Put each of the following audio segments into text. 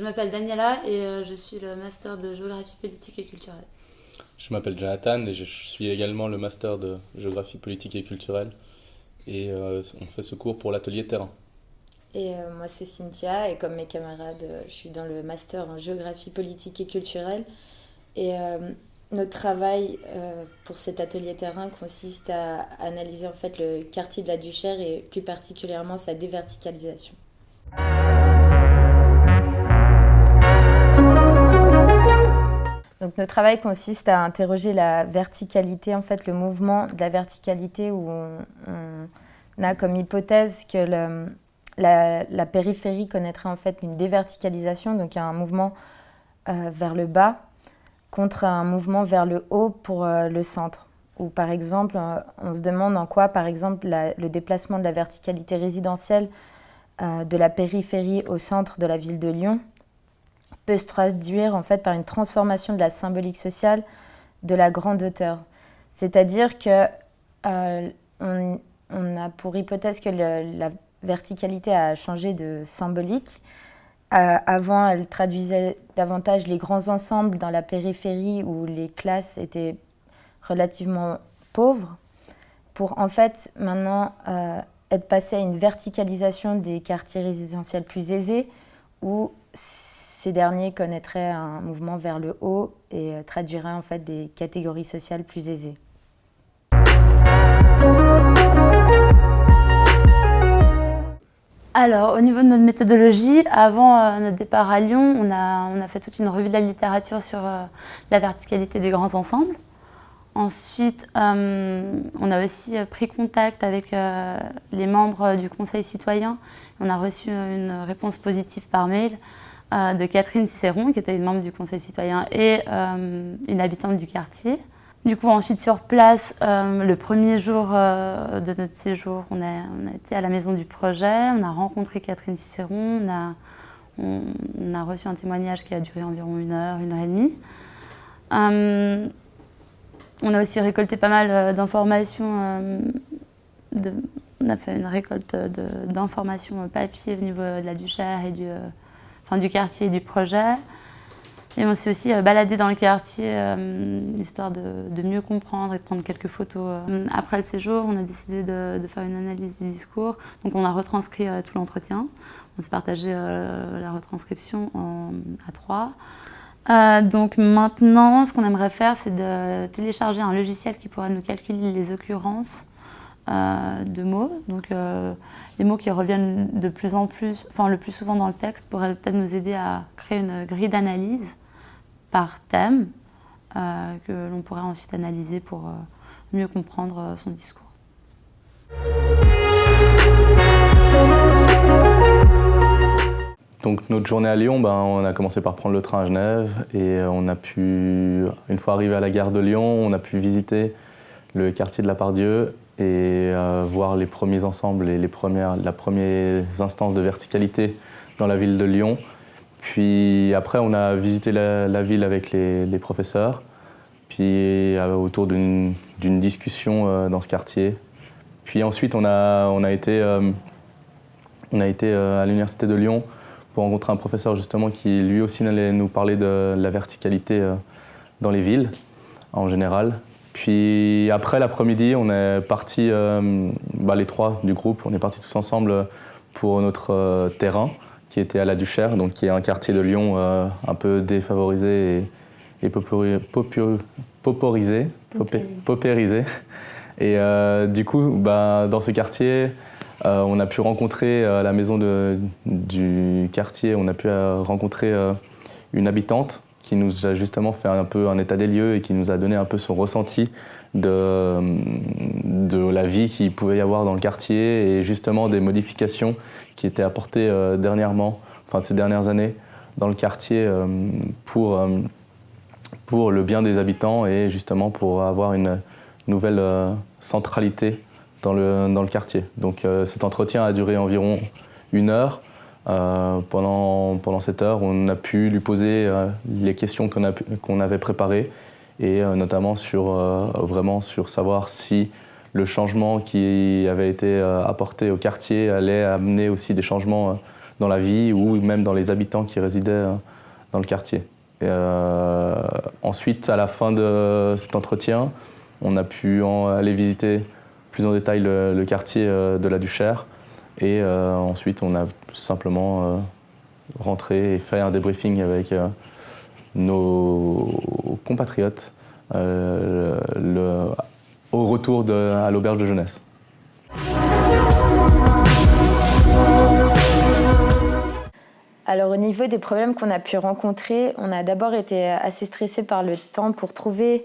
Je m'appelle Daniela et je suis le master de géographie politique et culturelle. Je m'appelle Jonathan et je suis également le master de géographie politique et culturelle et on fait ce cours pour l'atelier terrain. Et moi c'est Cynthia et comme mes camarades, je suis dans le master en géographie politique et culturelle. Et notre travail pour cet atelier terrain consiste à analyser en fait le quartier de la Duchère et plus particulièrement sa déverticalisation. Donc notre travail consiste à interroger la verticalité, en fait le mouvement de la verticalité où on a comme hypothèse que la périphérie connaîtrait en fait une déverticalisation, donc il y a un mouvement vers le bas contre un mouvement vers le haut pour le centre. Ou par exemple, on se demande en quoi par exemple le déplacement de la verticalité résidentielle de la périphérie au centre de la ville de Lyon peut se traduire en fait par une transformation de la symbolique sociale de la grande hauteur. C'est-à-dire que on a pour hypothèse que la verticalité a changé de symbolique. Avant, elle traduisait davantage les grands ensembles dans la périphérie où les classes étaient relativement pauvres, pour en fait maintenant être passée à une verticalisation des quartiers résidentiels plus aisés où ces derniers connaîtraient un mouvement vers le haut et traduiraient en fait des catégories sociales plus aisées. Alors, au niveau de notre méthodologie, avant notre départ à Lyon, on a fait toute une revue de la littérature sur la verticalité des grands ensembles. Ensuite, on a aussi pris contact avec les membres du Conseil citoyen. On a reçu une réponse positive par mail de Catherine Cicéron, qui était une membre du Conseil citoyen et une habitante du quartier. Du coup, ensuite, sur place, le premier jour de notre séjour, on a été à la maison du projet, on a rencontré Catherine Cicéron, on a reçu un témoignage qui a duré environ 1 heure et demie. On a aussi récolté pas mal d'informations, on a fait une récolte d'informations papier au niveau de la Duchère et du quartier et du projet. Et on s'est aussi baladé dans le quartier, histoire de mieux comprendre et de prendre quelques photos. Après le séjour, on a décidé de faire une analyse du discours. Donc on a retranscrit tout l'entretien. On s'est partagé la retranscription à 3. Donc maintenant, ce qu'on aimerait faire, c'est de télécharger un logiciel qui pourrait nous calculer les occurrences de mots. Donc les mots qui reviennent de plus en plus, enfin le plus souvent dans le texte, pourraient peut-être nous aider à créer une grille d'analyse par thème que l'on pourrait ensuite analyser pour mieux comprendre son discours. Donc notre journée à Lyon, on a commencé par prendre le train à Genève et on a pu, une fois arrivé à la gare de Lyon, on a pu visiter le quartier de la Part-Dieu et voir les premiers ensembles et la première instance de verticalité dans la ville de Lyon. Puis après, on a visité la ville avec les professeurs, puis autour d'une discussion dans ce quartier. Puis ensuite, on a été à l'université de Lyon pour rencontrer un professeur justement qui lui aussi allait nous parler de la verticalité dans les villes en général. Puis après l'après-midi, on est partis, les 3 du groupe, on est partis tous ensemble pour notre terrain qui était à la Duchère, donc qui est un quartier de Lyon un peu défavorisé et paupérisé. Et du coup, dans ce quartier, on a pu rencontrer à la maison du quartier, on a pu rencontrer une habitante qui nous a justement fait un peu un état des lieux et qui nous a donné un peu son ressenti de la vie qu'il pouvait y avoir dans le quartier et justement des modifications qui étaient apportées dernièrement, ces dernières années, dans le quartier pour le bien des habitants et justement pour avoir une nouvelle centralité dans le quartier. Donc cet entretien a duré environ 1 heure. Pendant cette heure, on a pu lui poser les questions qu'on avait préparées et notamment vraiment sur savoir si le changement qui avait été apporté au quartier allait amener aussi des changements dans la vie ou même dans les habitants qui résidaient dans le quartier. Et, ensuite, à la fin de cet entretien, on a pu aller visiter plus en détail le quartier de la Duchère. Et ensuite, on a simplement rentré et fait un débriefing avec nos compatriotes au retour à l'auberge de jeunesse. Alors au niveau des problèmes qu'on a pu rencontrer, on a d'abord été assez stressé par le temps pour trouver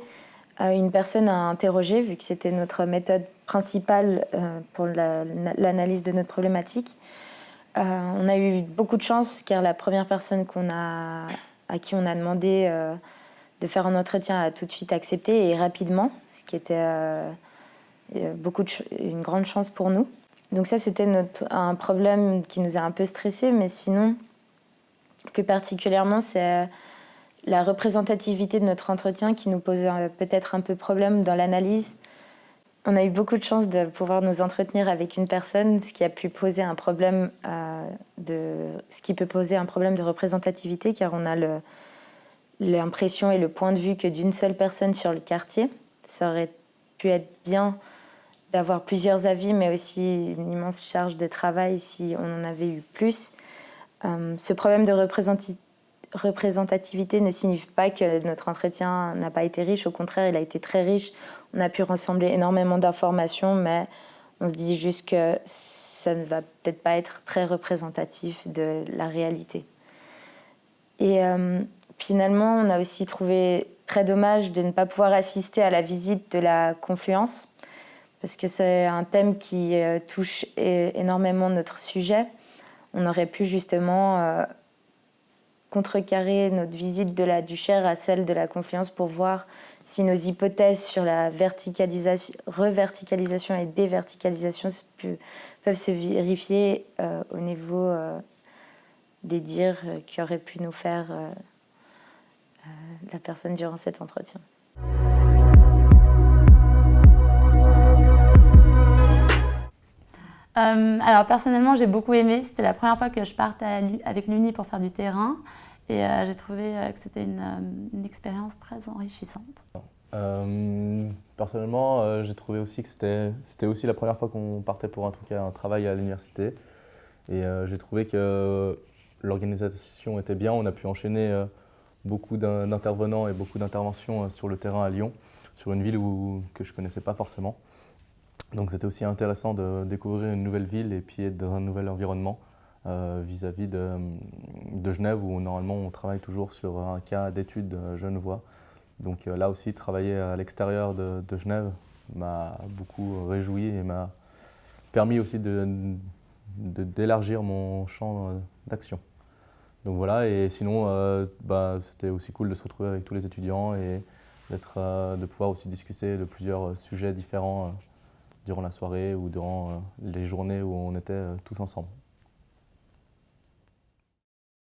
une personne à interroger, vu que c'était notre méthode principale pour l'analyse de notre problématique. On a eu beaucoup de chance car la première personne à qui on a demandé de faire un entretien a tout de suite accepté et rapidement, ce qui était une grande chance pour nous. Donc ça, c'était un problème qui nous a un peu stressés, mais sinon, plus particulièrement, c'est la représentativité de notre entretien qui nous posait peut-être un peu problème dans l'analyse. On a eu beaucoup de chance de pouvoir nous entretenir avec une personne, ce qui a pu poser un problème ce qui peut poser un problème de représentativité, car on a l'impression et le point de vue que d'une seule personne sur le quartier. Ça aurait pu être bien d'avoir plusieurs avis, mais aussi une immense charge de travail si on en avait eu plus. Ce problème de représentativité ne signifie pas que notre entretien n'a pas été riche. Au contraire, il a été très riche. On a pu rassembler énormément d'informations, mais on se dit juste que ça ne va peut-être pas être très représentatif de la réalité. Et finalement, on a aussi trouvé très dommage de ne pas pouvoir assister à la visite de la Confluence, parce que c'est un thème qui touche énormément notre sujet. On aurait pu justement contrecarrer notre visite de la Duchère à celle de la Confluence pour voir si nos hypothèses sur la reverticalisation et déverticalisation peuvent se vérifier au niveau des dires qu'aurait pu nous faire la personne durant cet entretien. Alors personnellement, j'ai beaucoup aimé. C'était la première fois que je partais avec l'Uni pour faire du terrain. Et j'ai trouvé que c'était une expérience très enrichissante. Personnellement, j'ai trouvé aussi que c'était aussi la première fois qu'on partait pour un travail à l'université. Et j'ai trouvé que l'organisation était bien. On a pu enchaîner beaucoup d'intervenants et beaucoup d'interventions sur le terrain à Lyon, sur une ville que je ne connaissais pas forcément. Donc c'était aussi intéressant de découvrir une nouvelle ville et puis être dans un nouvel environnement vis-à-vis de Genève, où normalement on travaille toujours sur un cas d'étude genevois. Donc là aussi, travailler à l'extérieur de Genève m'a beaucoup réjoui et m'a permis aussi d'élargir mon champ d'action. Donc voilà, et sinon c'était aussi cool de se retrouver avec tous les étudiants et de pouvoir aussi discuter de plusieurs sujets différents durant la soirée ou durant les journées où on était tous ensemble.